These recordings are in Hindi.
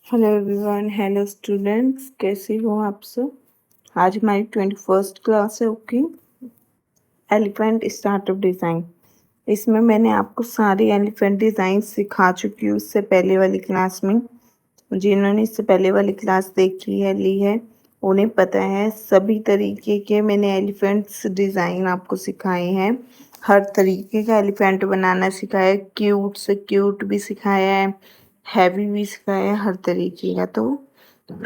हेलो एवरीवन, हेलो स्टूडेंट्स, कैसे हो आप सब। आज हमारी 21st क्लास है। Okay, elephant startup design. इसमें मैंने आपको सारे एलिफेंट डिज़ाइन सिखा चुकी हूँ इससे पहले वाली क्लास में। जिन्होंने इससे पहले वाली क्लास देखी है, ली है, उन्हें पता है सभी तरीके के मैंने एलिफेंट्स डिज़ाइन आपको सिखाए हैं। हर तरीके का एलिफेंट बनाना सिखाया है, क्यूट से क्यूट भी सिखाया है, हैवी भी सिखाया है, हर तरीके का। तो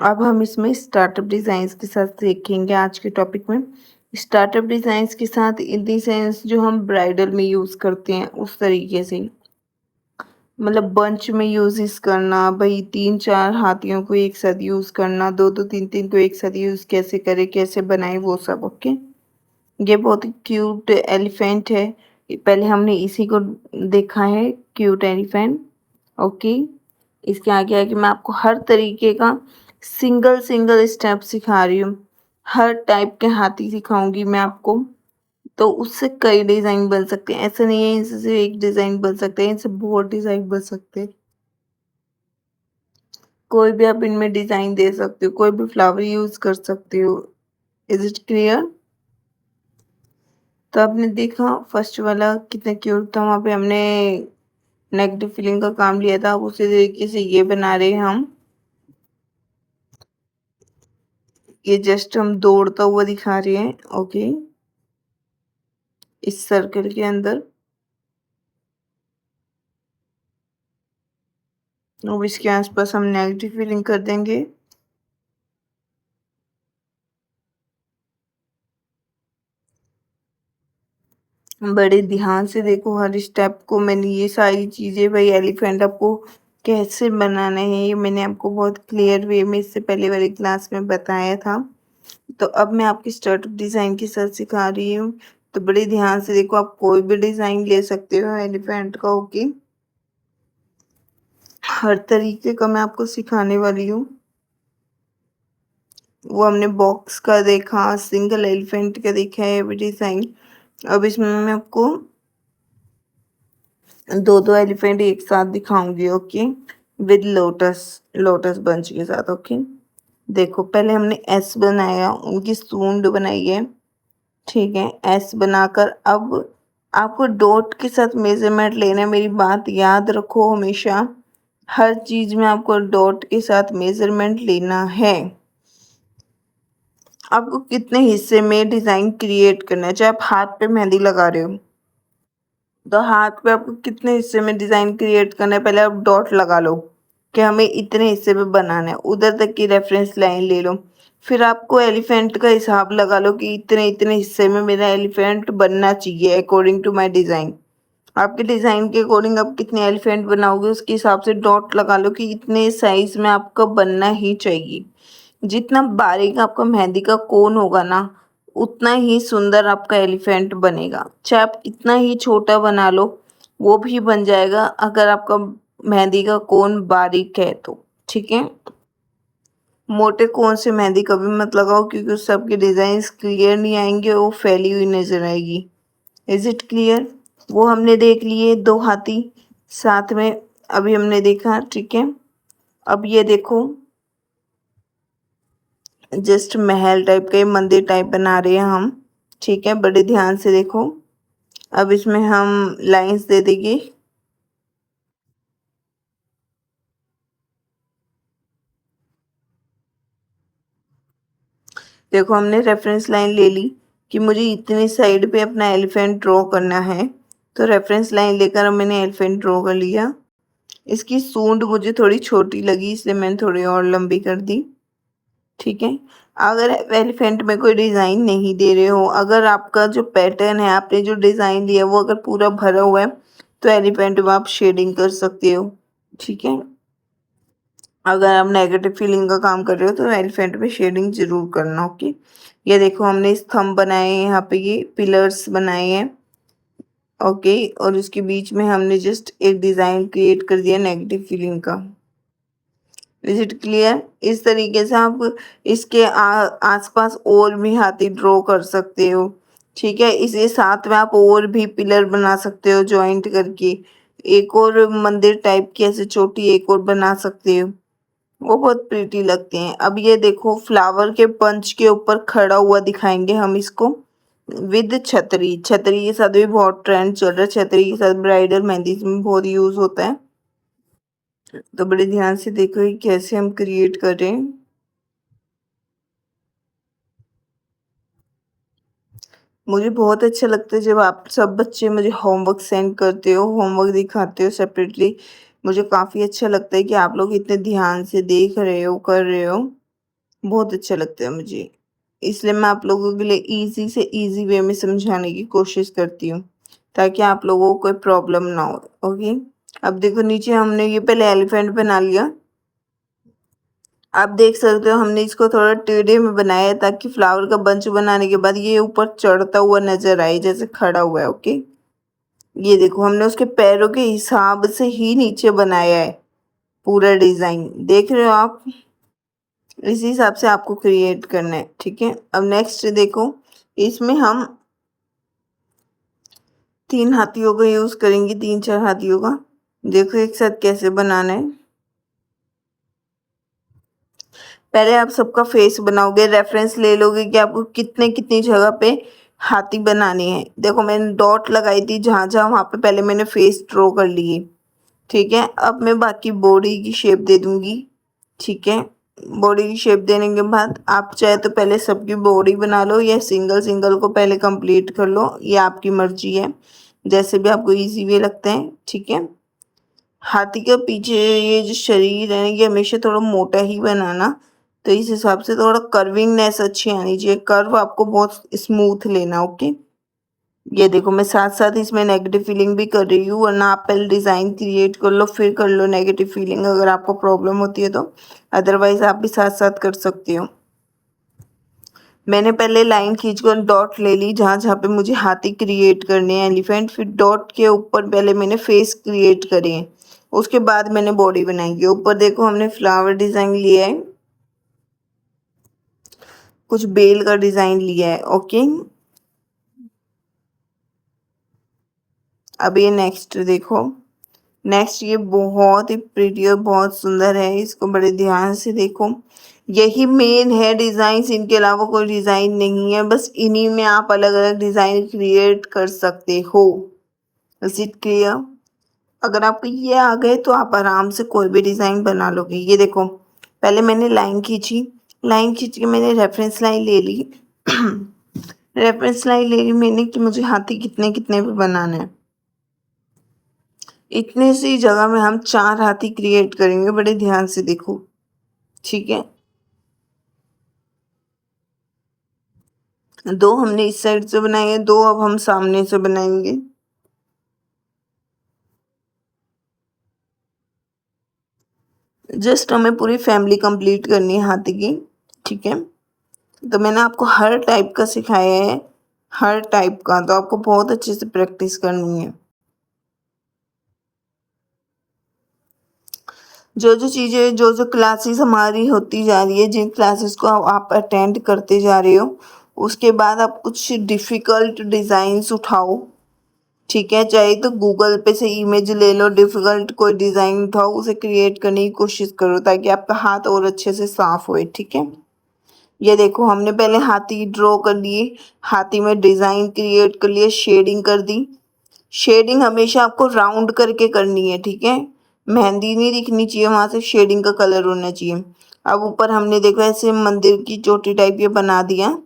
अब हम इसमें स्टार्टअप डिज़ाइंस के साथ देखेंगे आज के टॉपिक में। स्टार्टअप डिज़ाइंस के साथ इन दी सेंस जो हम ब्राइडल में यूज़ करते हैं उस तरीके से, मतलब बंच में यूज़ करना, भाई 3-4 हाथियों को एक साथ यूज़ करना, 2-2 3-3 को एक साथ यूज़ कैसे करें, कैसे बनाएं, वो सब। ओके, ये बहुत ही क्यूट एलिफेंट है। पहले हमने इसी को देखा है, क्यूट एलिफेंट। ओके, इसके आगे आगे मैं आपको हर तरीके का सिंगल सिंगल स्टेप सिखा रही हूँ। हर टाइप के हाथी सिखाऊंगी मैं आपको। तो उससे कई डिज़ाइन बन सकते हैं, ऐसा नहीं है इनसे सिर्फ एक डिज़ाइन बन सकते हैं, इनसे बहुत डिज़ाइन बन सकते हैं। कोई भी आप इनमें डिज़ाइन दे सकते हो, कोई भी फ्लावर यूज़ कर सकते हो। Is it clear. तो आपने देखा फर्स्ट वाला कितना क्यूट था, वहाँ पे हमने नेगेटिव फीलिंग का काम लिया था। उसी तरीके से ये बना रहे हैं हम। ये जस्ट हम दौड़ता हुआ दिखा रहे हैं। ओके, इस सर्कल के अंदर। अब इसके आसपास हम नेगेटिव फीलिंग कर देंगे। बड़े ध्यान से देखो हर स्टेप को। मैंने ये सारी चीज़ें, भाई एलिफेंट आपको कैसे बनाना है, ये मैंने आपको बहुत क्लियर वे में इससे पहले वाली क्लास में बताया था। तो अब मैं आपकी स्टार्टअप डिज़ाइन के साथ सिखा रही हूँ। तो बड़े ध्यान से देखो, आप कोई भी डिज़ाइन ले सकते हो एलिफेंट का। ओके, हर तरीके का मैं आपको सिखाने वाली हूँ। वो हमने बॉक्स का देखा, सिंगल एलिफेंट का देखा है अभी डिज़ाइन। अब इसमें मैं आपको 2-2 एलिफेंट एक साथ दिखाऊंगी। Okay, with lotus, lotus bunch के साथ। ओके, देखो पहले हमने एस बनाया, उनकी सूंड बनाई है। ठीक है, एस बनाकर अब आपको डॉट के साथ मेजरमेंट लेना है। मेरी बात याद रखो हमेशा, हर चीज़ में आपको डॉट के साथ मेजरमेंट लेना है। आपको कितने हिस्से में डिज़ाइन क्रिएट करना है, चाहे आप हाथ पे मेहंदी लगा रहे हो तो हाथ पे आपको कितने हिस्से में डिज़ाइन क्रिएट करना है, पहले आप डॉट लगा लो कि हमें इतने हिस्से में बनाना है, उधर तक की रेफरेंस लाइन ले लो। फिर आपको एलिफेंट का हिसाब लगा लो कि इतने इतने हिस्से में मेरा एलिफेंट बनना चाहिए अकॉर्डिंग टू माय डिज़ाइन। आपके डिज़ाइन के अकॉर्डिंग आप कितने एलिफेंट बनाओगे उसके हिसाब से डॉट लगा लो कि इतने साइज में आपका बनना ही चाहिए। जितना बारीक आपका मेहंदी का कोन होगा ना, उतना ही सुंदर आपका एलिफेंट बनेगा। चाहे आप कितना ही छोटा बना लो, वो भी बन जाएगा अगर आपका मेहंदी का कोन बारीक है तो। ठीक है, मोटे कोन से मेहंदी कभी मत लगाओ, क्योंकि उस सबके डिज़ाइन क्लियर नहीं आएंगे, वो फैली हुई नजर आएगी। Is it clear. वो हमने देख लिए 2 हाथी साथ में, अभी हमने देखा। ठीक है, अब ये देखो, जस्ट महल टाइप का, मंदिर टाइप बना रहे हैं हम। ठीक है, बड़े ध्यान से देखो। अब इसमें हम लाइंस दे देंगे। देखो हमने रेफरेंस लाइन ले ली कि मुझे इतनी साइड पे अपना एलिफेंट ड्रॉ करना है, तो रेफरेंस लाइन लेकर अब मैंने एलिफेंट ड्रॉ कर लिया। इसकी सूंड मुझे थोड़ी छोटी लगी, इसलिए मैंने थोड़ी और लंबी कर दी। ठीक है, अगर एलिफेंट में कोई डिज़ाइन नहीं दे रहे हो, अगर आपका जो पैटर्न है, आपने जो डिज़ाइन लिया वो अगर पूरा भरा हुआ है, तो एलिफेंट में आप शेडिंग कर सकते हो। ठीक है, अगर आप नेगेटिव फीलिंग का काम कर रहे हो तो एलिफेंट में शेडिंग जरूर करना। ओके, ये देखो हमने स्तंभ बनाए हैं, यहाँ पे ये पिलर्स बनाए हैं। ओके, और उसके बीच में हमने जस्ट एक डिज़ाइन क्रिएट कर दिया नेगेटिव फीलिंग का। Is it clear. इस तरीके से आप इसके आसपास और भी हाथी ड्रॉ कर सकते हो। ठीक है, इसके साथ में आप और भी पिलर बना सकते हो जॉइंट करके, एक और मंदिर टाइप की ऐसे छोटी एक और बना सकते हो। वो बहुत प्रीटी लगते हैं। अब ये देखो फ्लावर के पंच के ऊपर खड़ा हुआ दिखाएंगे हम इसको विद छतरी। छतरी के साथ भी बहुत ट्रेंड चल रहा है, छतरी के साथ ब्राइडल मेहंदी में बहुत यूज होता है। तो बड़े ध्यान से देखो ये कैसे हम क्रिएट कर रहे हैं। मुझे बहुत अच्छा लगता है जब आप सब बच्चे मुझे होमवर्क सेंड करते हो, होमवर्क दिखाते हो सेपरेटली। मुझे काफ़ी अच्छा लगता है कि आप लोग इतने ध्यान से देख रहे हो, कर रहे हो। बहुत अच्छा लगता है मुझे। इसलिए मैं आप लोगों के लिए ईज़ी से ईज़ी वे में समझाने की कोशिश करती हूँ, ताकि आप लोगों को कोई प्रॉब्लम ना हो। ओके? अब देखो नीचे हमने ये पहले एलिफेंट बना लिया। आप देख सकते हो हमने इसको थोड़ा टेढ़े में बनाया है ताकि फ्लावर का बंच बनाने के बाद ये ऊपर चढ़ता हुआ नज़र आए, जैसे खड़ा हुआ है। ओके? ये देखो हमने उसके पैरों के हिसाब से ही नीचे बनाया है पूरा डिज़ाइन। देख रहे हो आप? इसी हिसाब से आपको क्रिएट करना है, ठीक है? अब नेक्स्ट देखो, इसमें हम 3 हाथियों का यूज़ करेंगे, 3-4 हाथियों का। देखो एक साथ कैसे बनाना है। पहले आप सबका फेस बनाओगे, रेफरेंस ले लोगे कि आपको कितनी जगह पे हाथी बनाने हैं। देखो मैंने डॉट लगाई थी जहाँ-जहाँ, वहाँ पे पहले मैंने फेस ड्रॉ कर लिए, ठीक है? अब मैं बाकी बॉडी की शेप दे दूँगी, ठीक है? बॉडी की शेप देने के बाद आप चाहे तो पहले सबकी बॉडी बना लो या सिंगल-सिंगल को पहले कंप्लीट कर लो, ये आपकी मर्ज़ी है। जैसे भी आपको ईज़ी वे लगता है, ठीक है? हाथी के पीछे ये जो शरीर है ये हमेशा थोड़ा मोटा ही बनाना, तो इस हिसाब से थोड़ा कर्विंगनेस अच्छी आनी चाहिए। कर्व आपको बहुत स्मूथ लेना। ओके? ये देखो मैं साथ-साथ इसमें नेगेटिव फीलिंग भी कर रही हूँ, वरना आप पहले डिज़ाइन क्रिएट कर लो फिर कर लो नेगेटिव फीलिंग, अगर आपको प्रॉब्लम होती है तो। अदरवाइज़ आप भी साथ-साथ कर सकती हो। मैंने पहले लाइन खींचकर डॉट ले ली जहाँ-जहाँ पे मुझे हाथी क्रिएट करने हैं, एलिफेंट, फिर डॉट के ऊपर पहले मैंने फेस क्रिएट करे हैं, उसके बाद मैंने बॉडी बनाई है। ऊपर देखो हमने फ्लावर डिज़ाइन लिया है, कुछ बेल का डिज़ाइन लिया है। ओके? अब ये नेक्स्ट देखो, नेक्स्ट ये बहुत ही प्रिटी और बहुत सुंदर है, इसको बड़े ध्यान से देखो। यही मेन है डिज़ाइंस, इनके अलावा कोई डिज़ाइन नहीं है, बस इन्हीं में आप अलग-अलग डिज़ाइन क्रिएट कर सकते हो। Is it clear? अगर आपको ये आ गए तो आप आराम से कोई भी डिज़ाइन बना लोगे। ये देखो पहले मैंने लाइन खींची, लाइन खींच के मैंने रेफरेंस लाइन ले ली। रेफरेंस लाइन ले ली मैंने कि मुझे हाथी कितने-कितने पे बनाना है। इतने सी जगह में हम 4 हाथी क्रिएट करेंगे, बड़े ध्यान से देखो, ठीक है? 2 हमने इस साइड से बनाए हैं, 2 अब हम सामने से बनाएंगे। जस्ट हमें पूरी फैमिली कंप्लीट करनी है हाथी की, ठीक है? तो मैंने आपको हर टाइप का सिखाया है, हर टाइप का, तो आपको बहुत अच्छे से प्रैक्टिस करनी है। जो-जो चीज़ें, जो-जो क्लासेस हमारी होती जा रही है, जिन क्लासेस को आप अटेंड करते जा रहे हो, उसके बाद आप कुछ डिफ़िकल्ट डिज़ाइंस उठाओ, ठीक है? चाहे तो गूगल पे से इमेज ले लो, डिफ़िकल्ट कोई डिज़ाइन उठाओ, उसे क्रिएट करने की कोशिश करो ताकि आपका हाथ और अच्छे से साफ़ होए, ठीक है? ये देखो हमने पहले हाथी ड्रॉ कर लिए, हाथी में डिज़ाइन क्रिएट कर लिए, शेडिंग कर दी। शेडिंग हमेशा आपको राउंड करके करनी है, ठीक है? मेहंदी नहीं दिखनी चाहिए, वहाँ से शेडिंग का कलर होना चाहिए। अब ऊपर हमने देखो ऐसे मंदिर की चोटी टाइप ये बना दिया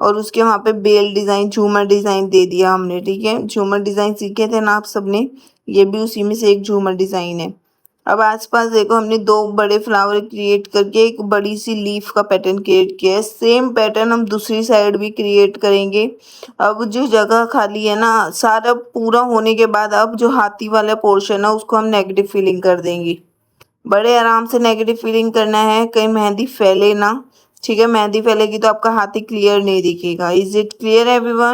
और उसके वहाँ पे बेल डिज़ाइन, झूमर डिज़ाइन दे दिया हमने, ठीक है? झूमर डिज़ाइन सीखे थे ना आप सबने, ये भी उसी में से एक झूमर डिज़ाइन है। अब आसपास देखो हमने 2 बड़े फ्लावर क्रिएट करके एक बड़ी सी लीफ का पैटर्न क्रिएट किया है। सेम पैटर्न हम दूसरी साइड भी क्रिएट करेंगे। अब जो जगह खाली है ना, सारा पूरा होने के बाद अब जो हाथी वाला पोर्शन है उसको हम नेगेटिव फीलिंग कर देंगे। बड़े आराम से नेगेटिव फीलिंग करना है, कहीं मेहंदी फैले ना, ठीक है? मेहंदी फैलेगी तो आपका हाथी क्लियर नहीं दिखेगा। Is it clear everyone?